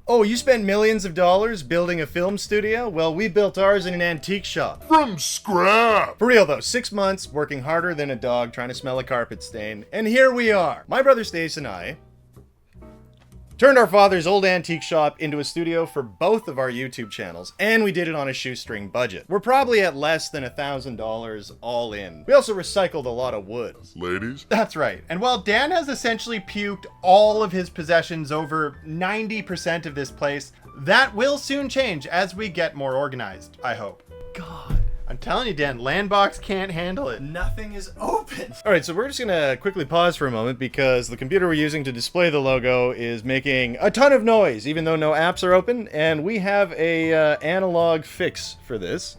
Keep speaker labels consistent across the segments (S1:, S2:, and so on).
S1: Oh, you spent millions of dollars building a film studio? Well, we built ours in an antique shop.
S2: From scrap!
S1: For real though, 6 months working harder than a dog trying to smell a carpet stain, and here we are. My brother Stace and I turned our father's old antique shop into a studio for both of our YouTube channels, and we did it on a shoestring budget. We're probably at less than $1,000 all in. We also recycled a lot of wood.
S2: Ladies?
S3: That's right. And while Dan has essentially puked all of his possessions over 90% of this place, that will soon change as we get more organized, I hope.
S1: God.
S3: I'm telling you, Dan, Landbox can't handle it.
S1: Nothing is open. All right, so we're just gonna quickly pause for a moment because the computer we're using to display the logo is making a ton of noise, even though no apps are open, and we have a analog fix for this.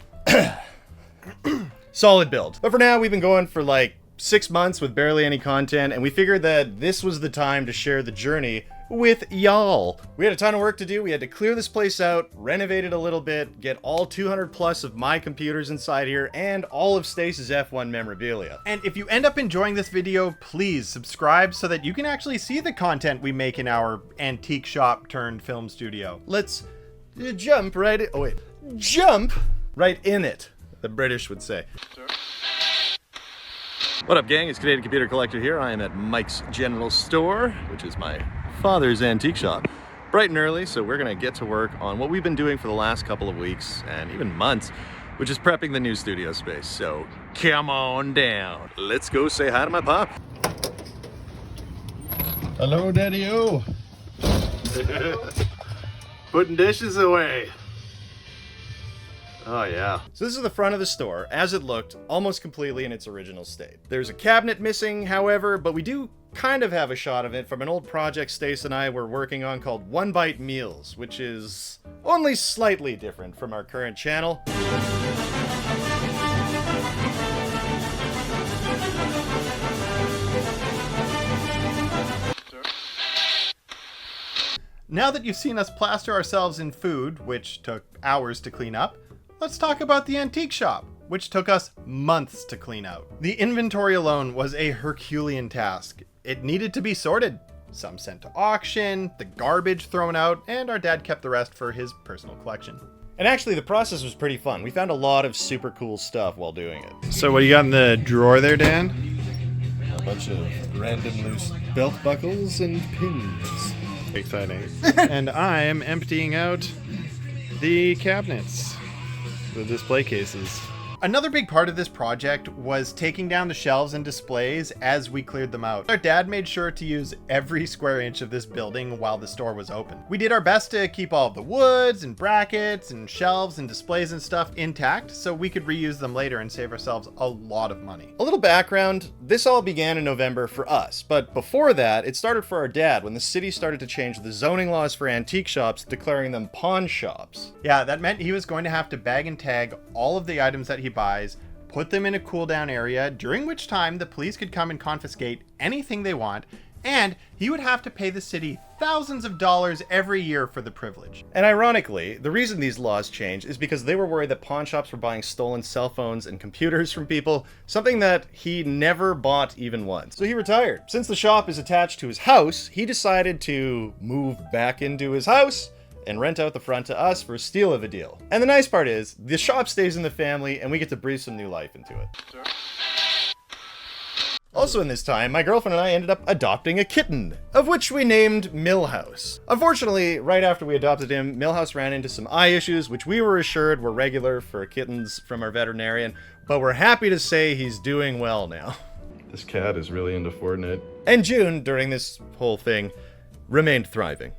S1: Solid build. But for now, we've been going for like 6 months with barely any content, and we figured that this was the time to share the journey with y'all. We had a ton of work to do. We had to clear this place out, renovate it a little bit, get all 200 plus of my computers inside here, and all of Stace's F1 memorabilia.
S3: And if you end up enjoying this video, please subscribe so that you can actually see the content we make in our antique shop turned film studio.
S1: Let's jump right in. Oh wait, jump right in it, the British would say. What up, gang? It's Canadian Computer Collector here. I am at Mike's General Store, which is my father's antique shop. Bright and early, so we're gonna get to work on what we've been doing for the last couple of weeks and even months, which is prepping the new studio space. So come on down. Let's go say hi to my pop.
S2: Hello, Daddy-O.
S1: Putting dishes away. Oh yeah. So this is the front of the store, as it looked, almost completely in its original state. There's a cabinet missing, however, but we do kind of have a shot of it from an old project Stace and I were working on called One Bite Meals, which is only slightly different from our current channel.
S3: Now that you've seen us plaster ourselves in food, which took hours to clean up, let's talk about the antique shop, which took us months to clean out. The inventory alone was a Herculean task. It needed to be sorted, some sent to auction, the garbage thrown out, and our dad kept the rest for his personal collection.
S1: And actually the process was pretty fun. We found a lot of super cool stuff while doing it.
S3: So what do you got in the drawer there, Dan?
S2: A bunch of random loose belt buckles and pins.
S3: Exciting. And I'm emptying out the cabinets, the display cases. Another big part of this project was taking down the shelves and displays as we cleared them out. Our dad made sure to use every square inch of this building while the store was open. We did our best to keep all of the woods and brackets and shelves and displays and stuff intact so we could reuse them later and save ourselves a lot of money.
S1: A little background, this all began in November for us, but before that, it started for our dad when the city started to change the zoning laws for antique shops, declaring them pawn shops.
S3: Yeah, that meant he was going to have to bag and tag all of the items that he buys, put them in a cool down area, during which time the police could come and confiscate anything they want, and he would have to pay the city thousands of dollars every year for the privilege.
S1: And ironically, the reason these laws changed is because they were worried that pawn shops were buying stolen cell phones and computers from people, something that he never bought even once. So he retired. Since the shop is attached to his house, he decided to move back into his house and rent out the front to us for a steal of a deal. And the nice part is, the shop stays in the family and we get to breathe some new life into it. Also in this time, my girlfriend and I ended up adopting a kitten, of which we named Millhouse. Unfortunately, right after we adopted him, Millhouse ran into some eye issues, which we were assured were regular for kittens from our veterinarian, but we're happy to say he's doing well now.
S2: This cat is really into Fortnite.
S1: And June, during this whole thing, remained thriving.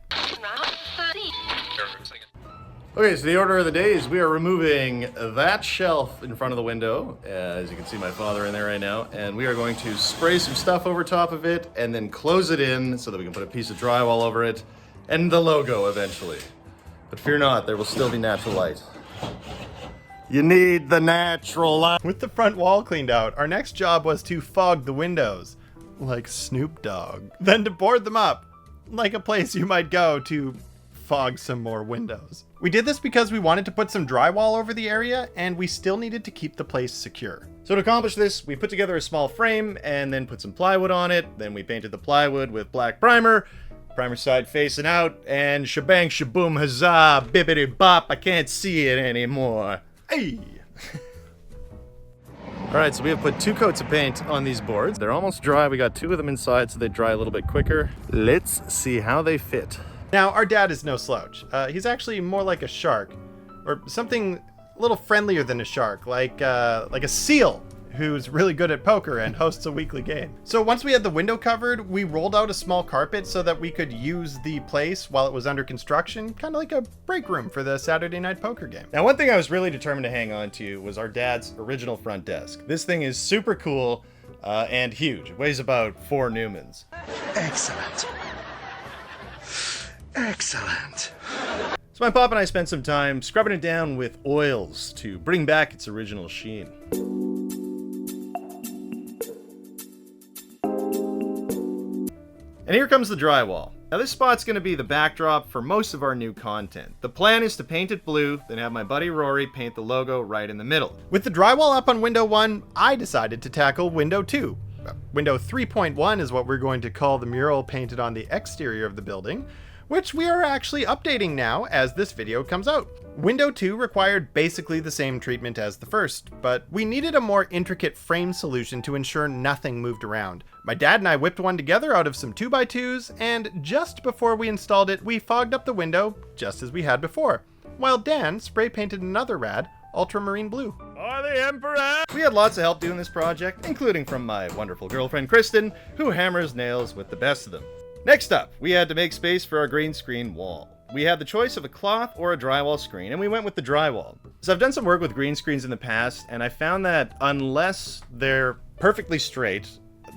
S1: Okay, so the order of the day is we are removing that shelf in front of the window. As you can see, my father in there right now. And we are going to spray some stuff over top of it and then close it in so that we can put a piece of drywall over it and the logo eventually. But fear not, there will still be natural light. You need the natural light.
S3: With the front wall cleaned out, our next job was to fog the windows, like Snoop Dogg. Then to board them up, like a place you might go to fog some more windows. We did this because we wanted to put some drywall over the area and we still needed to keep the place secure.
S1: So to accomplish this, we put together a small frame and then put some plywood on it. Then we painted the plywood with black primer. Primer side facing out, and shabang shaboom huzzah, bibbidi bop, I can't see it anymore. Hey! Alright, so we have put 2 coats of paint on these boards. They're almost dry. We got 2 of them inside so they dry a little bit quicker. Let's see how they fit.
S3: Now, our dad is no slouch. He's actually more like a shark, or something a little friendlier than a shark, like a seal who's really good at poker and hosts a weekly game. So once we had the window covered, we rolled out a small carpet so that we could use the place while it was under construction, kind of like a break room for the Saturday night poker game.
S1: Now, one thing I was really determined to hang on to was our dad's original front desk. This thing is super cool and huge. It weighs about 4 Newmans.
S4: Excellent. Excellent.
S1: So my pop and I spent some time scrubbing it down with oils to bring back its original sheen. And here comes the drywall. Now this spot's going to be the backdrop for most of our new content. The plan is to paint it blue, then have my buddy Rory paint the logo right in the middle.
S3: With the drywall up on window 1, I decided to tackle window 2. Window 3.1 is what we're going to call the mural painted on the exterior of the building, which we are actually updating now as this video comes out. Window 2 required basically the same treatment as the first, but we needed a more intricate frame solution to ensure nothing moved around. My dad and I whipped one together out of some 2x2s, and just before we installed it, we fogged up the window just as we had before, while Dan spray painted another rad ultramarine blue.
S1: Or the Emperor! We had lots of help doing this project, including from my wonderful girlfriend Kristen, who hammers nails with the best of them. Next up, we had to make space for our green screen wall. We had the choice of a cloth or a drywall screen, and we went with the drywall. So I've done some work with green screens in the past, and I found that unless they're perfectly straight,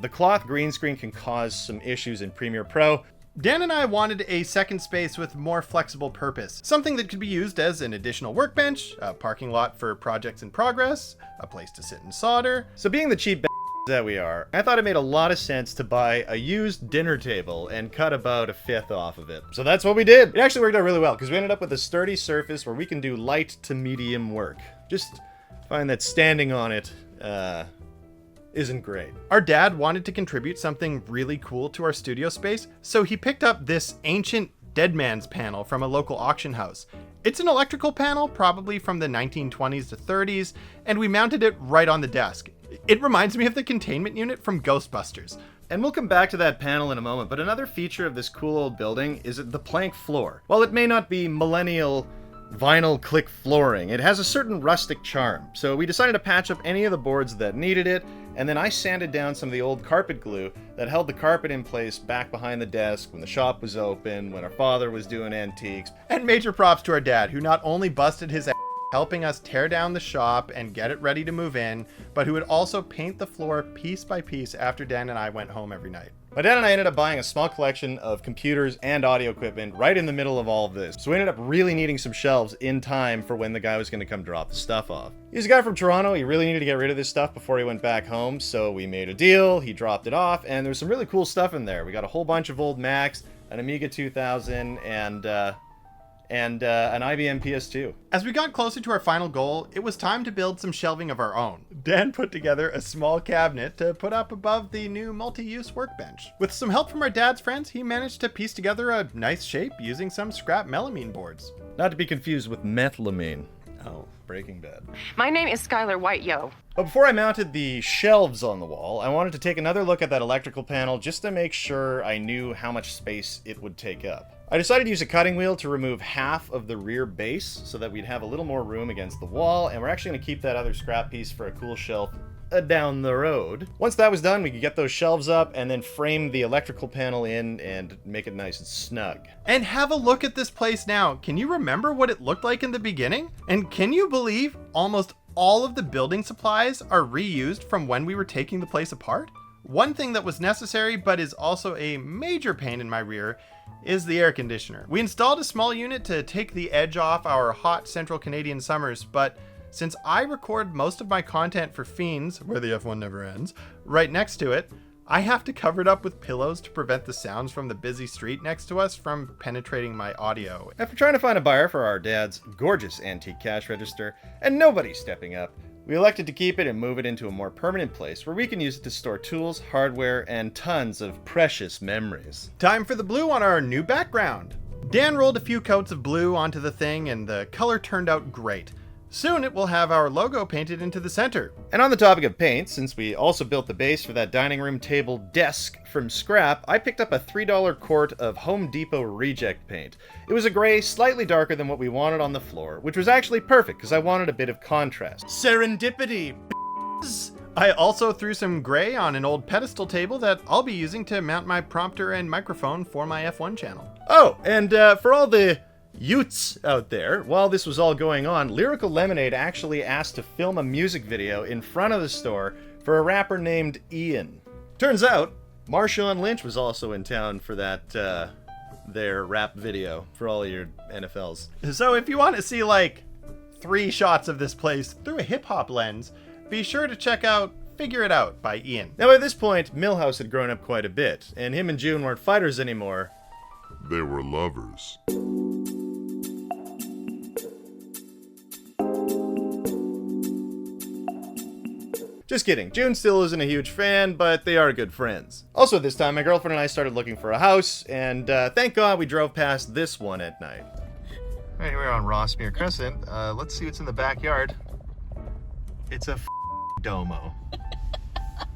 S1: the cloth green screen can cause some issues in Premiere Pro.
S3: Dan and I wanted a second space with more flexible purpose, something that could be used as an additional workbench, a parking lot for projects in progress, a place to sit and solder.
S1: So being the cheap that we are, I thought it made a lot of sense to buy a used dinner table and cut about 1/5 off of it. So that's what we did. It actually worked out really well because we ended up with a sturdy surface where we can do light to medium work. Just find that standing on it isn't great.
S3: Our dad wanted to contribute something really cool to our studio space, so he picked up this ancient dead man's panel from a local auction house. It's an electrical panel, probably from the 1920s to 30s, and we mounted it right on the desk. It reminds me of the containment unit from Ghostbusters.
S1: And we'll come back to that panel in a moment, but another feature of this cool old building is the plank floor. While it may not be millennial vinyl click flooring, it has a certain rustic charm. So we decided to patch up any of the boards that needed it, and then I sanded down some of the old carpet glue that held the carpet in place back behind the desk when the shop was open, when our father was doing antiques.
S3: And major props to our dad, who not only busted his ass helping us tear down the shop and get it ready to move in, but who would also paint the floor piece by piece after Dan and I went home every night.
S1: My dad and I ended up buying a small collection of computers and audio equipment right in the middle of all of this. So we ended up really needing some shelves in time for when the guy was going to come drop the stuff off. He's a guy from Toronto. He really needed to get rid of this stuff before he went back home. So we made a deal. He dropped it off, and there's some really cool stuff in there. We got a whole bunch of old Macs, an Amiga 2000, and an IBM PS2.
S3: As we got closer to our final goal, it was time to build some shelving of our own. Dan put together a small cabinet to put up above the new multi-use workbench. With some help from our dad's friends, he managed to piece together a nice shape using some scrap melamine boards.
S1: Not to be confused with methylamine. Oh, Breaking Bad.
S5: My name is Skylar White-Yo.
S1: But before I mounted the shelves on the wall, I wanted to take another look at that electrical panel just to make sure I knew how much space it would take up. I decided to use a cutting wheel to remove half of the rear base so that we'd have a little more room against the wall, and we're actually going to keep that other scrap piece for a cool shelf down the road. Once that was done, we could get those shelves up and then frame the electrical panel in and make it nice and snug.
S3: And have a look at this place now. Can you remember what it looked like in the beginning? And can you believe almost all of the building supplies are reused from when we were taking the place apart? One thing that was necessary but is also a major pain in my rear is the air conditioner. We installed a small unit to take the edge off our hot central Canadian summers, but since I record most of my content for Fiends, where the F1 never ends, right next to it, I have to cover it up with pillows to prevent the sounds from the busy street next to us from penetrating my audio.
S1: After trying to find a buyer for our dad's gorgeous antique cash register and nobody stepping up, We elected to keep it and move it into a more permanent place where we can use it to store tools, hardware, and tons of precious memories.
S3: Time for the blue on our new background. Dan rolled a few coats of blue onto the thing and the color turned out great. Soon it will have our logo painted into the center.
S1: And on the topic of paint, since we also built the base for that dining room table desk from scrap, I picked up a $3 quart of Home Depot reject paint. It was a gray, slightly darker than what we wanted on the floor, which was actually perfect because I wanted a bit of contrast. Serendipity!
S3: I also threw some gray on an old pedestal table that I'll be using to mount my prompter and microphone for my F1 channel.
S1: Oh, and for all the Utes out there, while this was all going on, Lyrical Lemonade actually asked to film a music video in front of the store for a rapper named Ian. Turns out, Marshawn Lynch was also in town for that, their rap video for all your NFLs.
S3: So if you want to see like 3 shots of this place through a hip-hop lens, be sure to check out Figure It Out by Ian.
S1: Now by this point, Milhouse had grown up quite a bit, and him and June weren't fighters anymore.
S6: They were lovers.
S1: Just kidding, June still isn't a huge fan, but they are good friends. Also at this time, my girlfriend and I started looking for a house, and thank God we drove past this one at night. Alright, we're on Rossmere Crescent. Let's see what's in the backyard. It's a domo.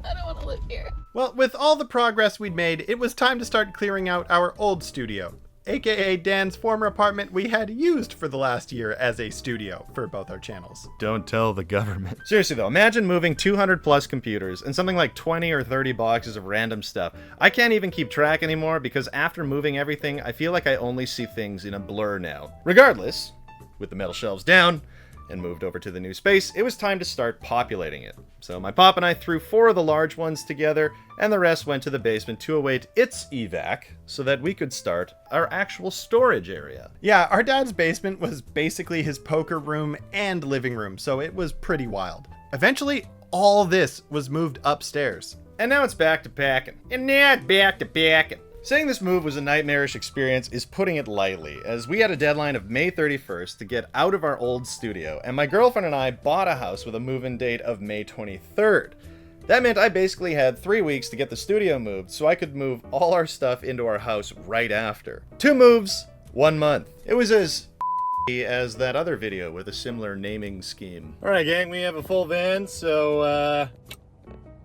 S7: I don't want to live here.
S3: Well, with all the progress we'd made, it was time to start clearing out our old studio, aka Dan's former apartment we had used for the last year as a studio for both our channels.
S1: Don't tell the government. Seriously though, imagine moving 200 plus computers and something like 20 or 30 boxes of random stuff. I can't even keep track anymore because after moving everything, I feel like I only see things in a blur now. Regardless, with the metal shelves down and moved over to the new space, it was time to start populating it. So my pop and I threw 4 of the large ones together, and the rest went to the basement to await its evac so that we could start our actual storage area.
S3: Yeah, our dad's basement was basically his poker room and living room, so it was pretty wild. Eventually, all this was moved upstairs.
S1: And now it's back to packing. Saying this move was a nightmarish experience is putting it lightly, as we had a deadline of May 31st to get out of our old studio, and my girlfriend and I bought a house with a move-in date of May 23rd. That meant I basically had 3 weeks to get the studio moved, so I could move all our stuff into our house right after. 2 moves, 1 month. It was as as that other video with a similar naming scheme. Alright gang, we have a full van, so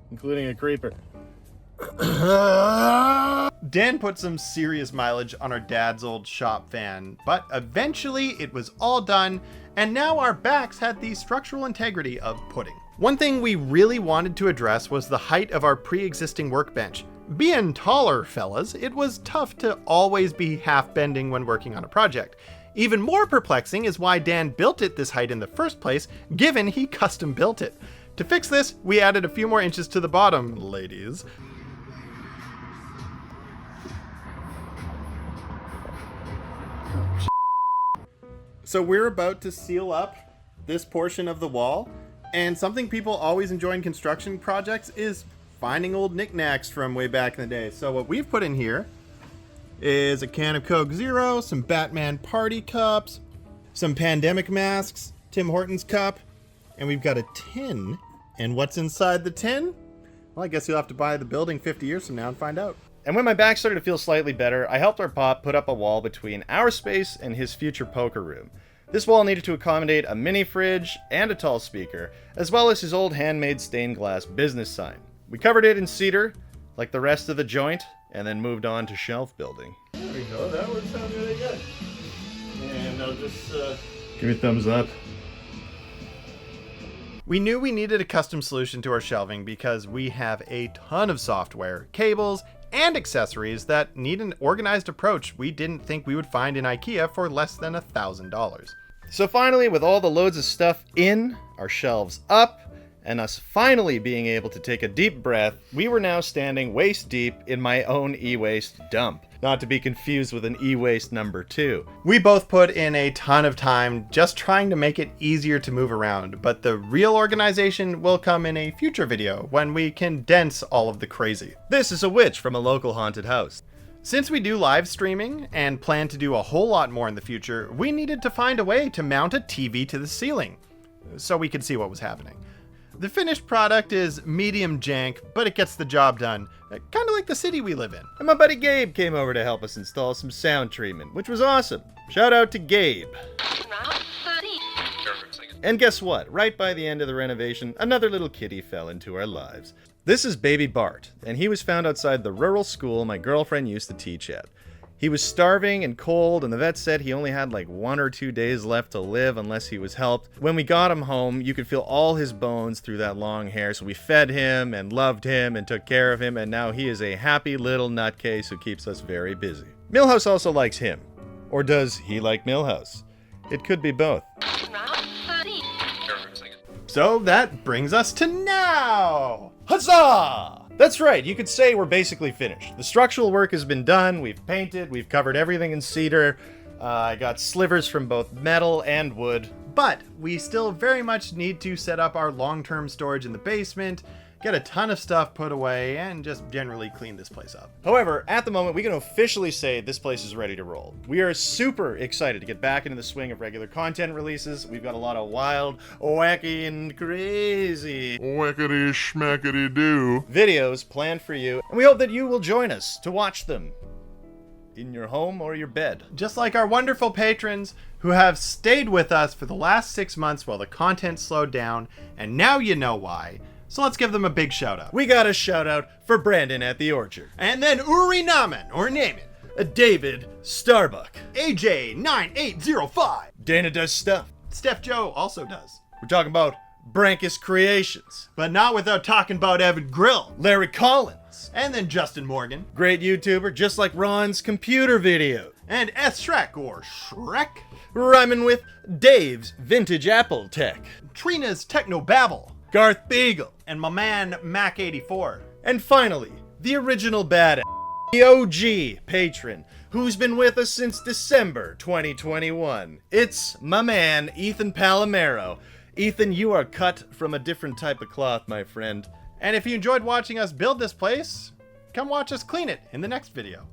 S1: including a creeper.
S3: Dan put some serious mileage on our dad's old shop van, but eventually it was all done, and now our backs had the structural integrity of pudding. One thing we really wanted to address was the height of our pre-existing workbench. Being taller, fellas, it was tough to always be half bending when working on a project. Even more perplexing is why Dan built it this height in the first place, given he custom built it. To fix this, we added a few more inches to the bottom, ladies. So we're about to seal up this portion of the wall, and something people always enjoy in construction projects is finding old knickknacks from way back in the day. So what we've put in here is a can of Coke Zero, some Batman party cups, some pandemic masks, Tim Hortons cup, and we've got a tin. And what's inside the tin? Well, I guess you'll have to buy the building 50 years from now and find out.
S1: And when my back started to feel slightly better, I helped our pop put up a wall between our space and his future poker room. This wall needed to accommodate a mini fridge and a tall speaker, as well as his old handmade stained glass business sign. We covered it in cedar, like the rest of the joint, and then moved on to shelf building. There we go, that works out really good. And I'll just give me a thumbs up.
S3: We knew we needed a custom solution to our shelving because we have a ton of software, cables, and accessories that need an organized approach we didn't think we would find in IKEA for less than $1,000.
S1: So finally, with all the loads of stuff in, our shelves up, and us finally being able to take a deep breath, we were now standing waist deep in my own e-waste dump. Not to be confused with an e-waste number 2.
S3: We both put in a ton of time just trying to make it easier to move around, but the real organization will come in a future video when we condense all of the crazy.
S1: This is a witch from a local haunted house.
S3: Since we do live streaming and plan to do a whole lot more in the future, we needed to find a way to mount a TV to the ceiling so we could see what was happening. The finished product is medium jank, but it gets the job done. Kind of like the city we live in.
S1: And my buddy Gabe came over to help us install some sound treatment, which was awesome. Shout out to Gabe. And guess what? Right by the end of the renovation, another little kitty fell into our lives. This is baby Bart, and he was found outside the rural school my girlfriend used to teach at. He was starving and cold, and the vet said he only had like 1 or 2 days left to live unless he was helped. When we got him home, you could feel all his bones through that long hair, so we fed him and loved him and took care of him, and now he is a happy little nutcase who keeps us very busy. Milhouse also likes him. Or does he like Milhouse? It could be both.
S3: So that brings us to now.
S1: Huzzah! That's right, you could say we're basically finished. The structural work has been done, we've painted, we've covered everything in cedar. I got slivers from both metal and wood.
S3: But we still very much need to set up our long-term storage in the basement, get a ton of stuff put away, and just generally clean this place up.
S1: However, at the moment, we can officially say this place is ready to roll. We are super excited to get back into the swing of regular content releases. We've got a lot of wild, wacky, and crazy
S6: Whackety schmackety doo.
S1: videos planned for you, and we hope that you will join us to watch them in your home or your bed.
S3: Just like our wonderful patrons who have stayed with us for the last 6 months while the content slowed down, and now you know why. So let's give them a big shout out.
S1: We got a shout out for Brandon at the Orchard,
S3: And then Ouri Naaman, or name it,
S1: David Starbuck,
S3: AJ9805.
S1: Dana Does Stuff.
S3: Steph Jo also does.
S1: We're talking about Branchus Creations,
S3: But not without talking about Evan Grill.
S1: Larry Collins,
S3: And then Justin Morgan.
S1: great YouTuber just like Ron's computer videos,
S7: and Sshrek or Sshrek,
S1: rhyming with Dave's Vintage Apple Tech,
S7: Trina's Technobabble,
S1: Garth Beagle,
S7: and my man Mac84.
S1: and finally, the original badass, the OG patron, who's been with us since December 2021. It's my man, Ethan Palamaro. Ethan, you are cut from a different type of cloth, my friend.
S3: And if you enjoyed watching us build this place, come watch us clean it in the next video.